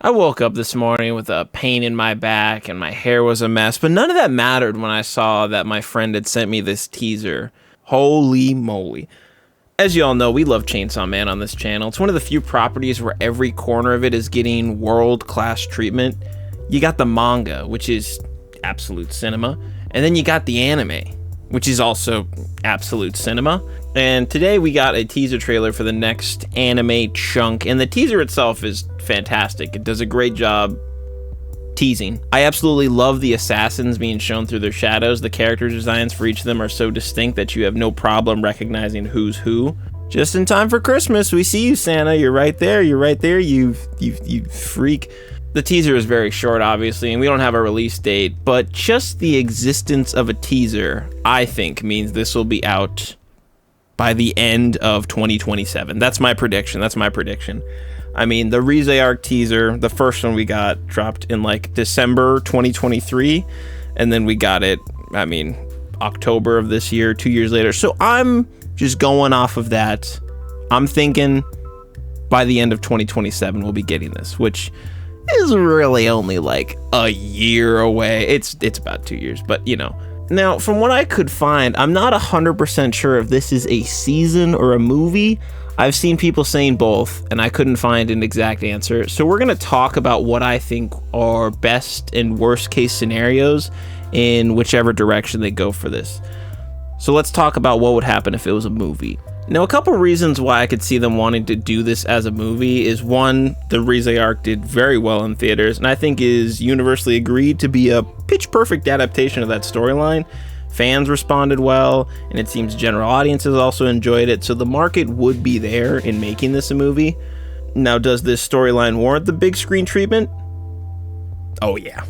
I woke up this morning with a pain in my back and my hair was a mess, but none of that mattered when I saw that my friend had sent me this teaser. Holy moly. As you all know, we love Chainsaw Man on this channel. It's one of the few properties where every corner of it is getting world-class treatment. You got the manga, which is absolute cinema, and then you got the anime, which is also absolute cinema. And today we got a teaser trailer for the next anime chunk, and the teaser itself is fantastic. It does a great job teasing. I absolutely love the assassins being shown through their shadows. The character designs for each of them are so distinct that you have no problem recognizing who's who. Just in time for Christmas, we see you, Santa. You're right there. You're right there, you freak. The teaser is very short, obviously, and we don't have a release date, but just the existence of a teaser, I think, means this will be out by the end of 2027. That's my prediction. I mean, the Rize Arc teaser, the first one we got, dropped in like December 2023, and then we got it, October of this year, 2 years later. So I'm just going off of that. I'm thinking by the end of 2027 we'll be getting this, which is really only like a year away. It's about 2 years, but you know. Now, from what I could find, I'm not 100% sure if this is a season or a movie. I've seen people saying both, and I couldn't find an exact answer. So we're going to talk about what I think are best and worst case scenarios in whichever direction they go for this. So let's talk about what would happen if it was a movie. Now, a couple reasons why I could see them wanting to do this as a movie is, one, the Rize Arc did very well in theaters, and I think is universally agreed to be a pitch-perfect adaptation of that storyline. Fans responded well, and it seems general audiences also enjoyed it, so the market would be there in making this a movie. Now, does this storyline warrant the big screen treatment? Oh yeah.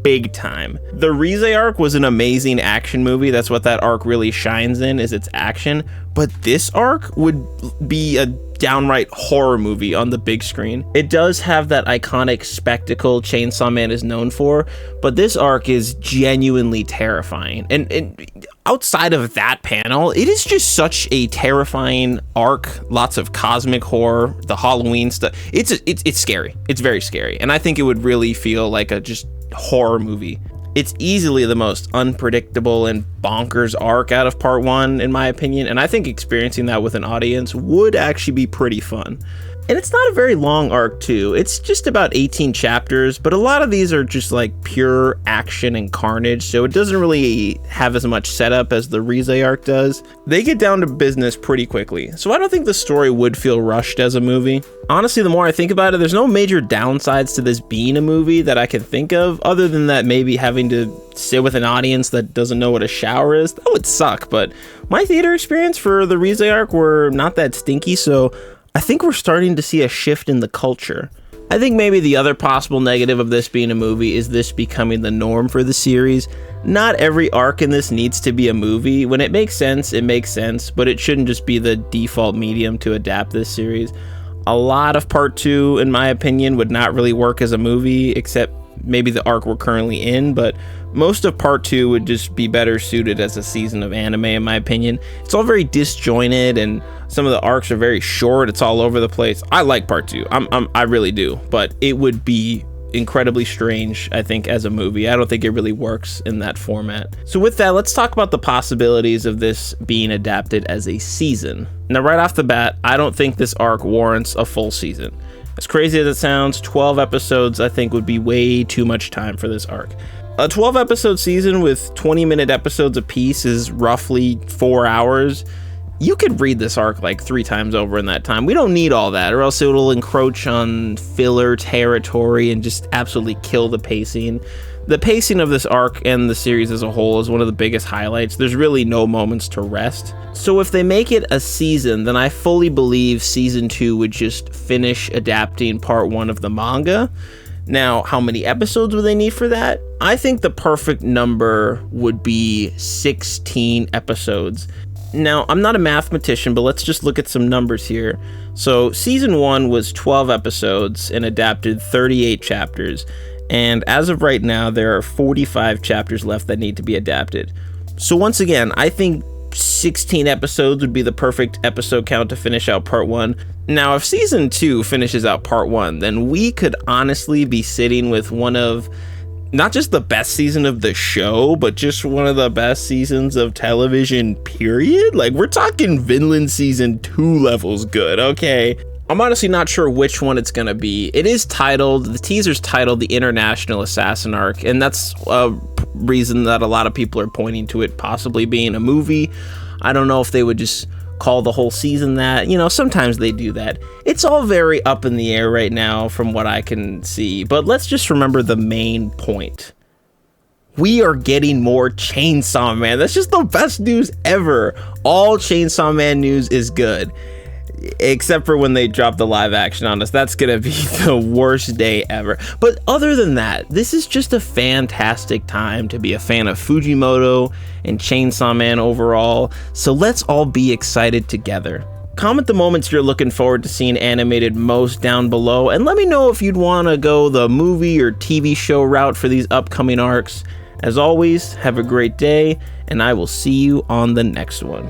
Big time. The Rize arc was an amazing action movie. That's what that arc really shines in, is its action. But this arc would be a downright horror movie on the big screen. It does have that iconic spectacle Chainsaw Man is known for, but this arc is genuinely terrifying. And outside of that panel, it is just such a terrifying arc. Lots of cosmic horror, the Halloween stuff. It's scary. It's very scary. And I think it would really feel like a just horror movie. It's easily the most unpredictable and bonkers arc out of part one, in my opinion, and I think experiencing that with an audience would actually be pretty fun. And it's not a very long arc too. It's just about 18 chapters, but a lot of these are just like pure action and carnage, so it doesn't really have as much setup as the Rize arc does. They get down to business pretty quickly, so I don't think the story would feel rushed as a movie. Honestly, the more I think about it, there's no major downsides to this being a movie that I can think of, other than that maybe having to sit with an audience that doesn't know what a shower is. That would suck, but my theater experience for the Rize arc were not that stinky, so I think we're starting to see a shift in the culture. I think maybe the other possible negative of this being a movie is this becoming the norm for the series. Not every arc in this needs to be a movie. When it makes sense, but it shouldn't just be the default medium to adapt this series. A lot of part two, in my opinion, would not really work as a movie, except maybe the arc we're currently in, but most of part two would just be better suited as a season of anime, in my opinion. It's all very disjointed, and some of the arcs are very short. It's all over the place. I like part two. I really do, but it would be incredibly strange, I think, as a movie. I don't think it really works in that format. So with that, let's talk about the possibilities of this being adapted as a season. Now, right off the bat, I don't think this arc warrants a full season. As crazy as it sounds, 12 episodes I think would be way too much time for this arc. A 12-episode season with 20-minute episodes apiece is roughly 4 hours. You could read this arc like 3 times over in that time. We don't need all that, or else it'll encroach on filler territory and just absolutely kill the pacing. The pacing of this arc and the series as a whole is one of the biggest highlights. There's really no moments to rest. So if they make it a season, then I fully believe season 2 would just finish adapting part 1 of the manga. Now, how many episodes would they need for that? I think the perfect number would be 16 episodes. Now, I'm not a mathematician, but let's just look at some numbers here. So season 1 was 12 episodes and adapted 38 chapters. And as of right now, there are 45 chapters left that need to be adapted. So once again, I think 16 episodes would be the perfect episode count to finish out part 1. Now, if season 2 finishes out part 1, then we could honestly be sitting with one of not just the best season of the show, but just one of the best seasons of television, period. Like, we're talking Vinland season 2 levels good, okay? I'm honestly not sure which one it's gonna be. It is titled, the teaser's titled The International Assassin Arc, and that's a reason that a lot of people are pointing to it possibly being a movie. I don't know if they would just call the whole season that. You know, sometimes they do that. It's all very up in the air right now from what I can see, but let's just remember the main point. We are getting more Chainsaw Man. That's just the best news ever. All Chainsaw Man news is good, except for when they drop the live action on us. That's gonna be the worst day ever. But other than that, this is just a fantastic time to be a fan of Fujimoto and Chainsaw Man overall, so let's all be excited together. Comment the moments you're looking forward to seeing animated most down below, and let me know if you'd want to go the movie or TV show route for these upcoming arcs. As always, have a great day, and I will see you on the next one.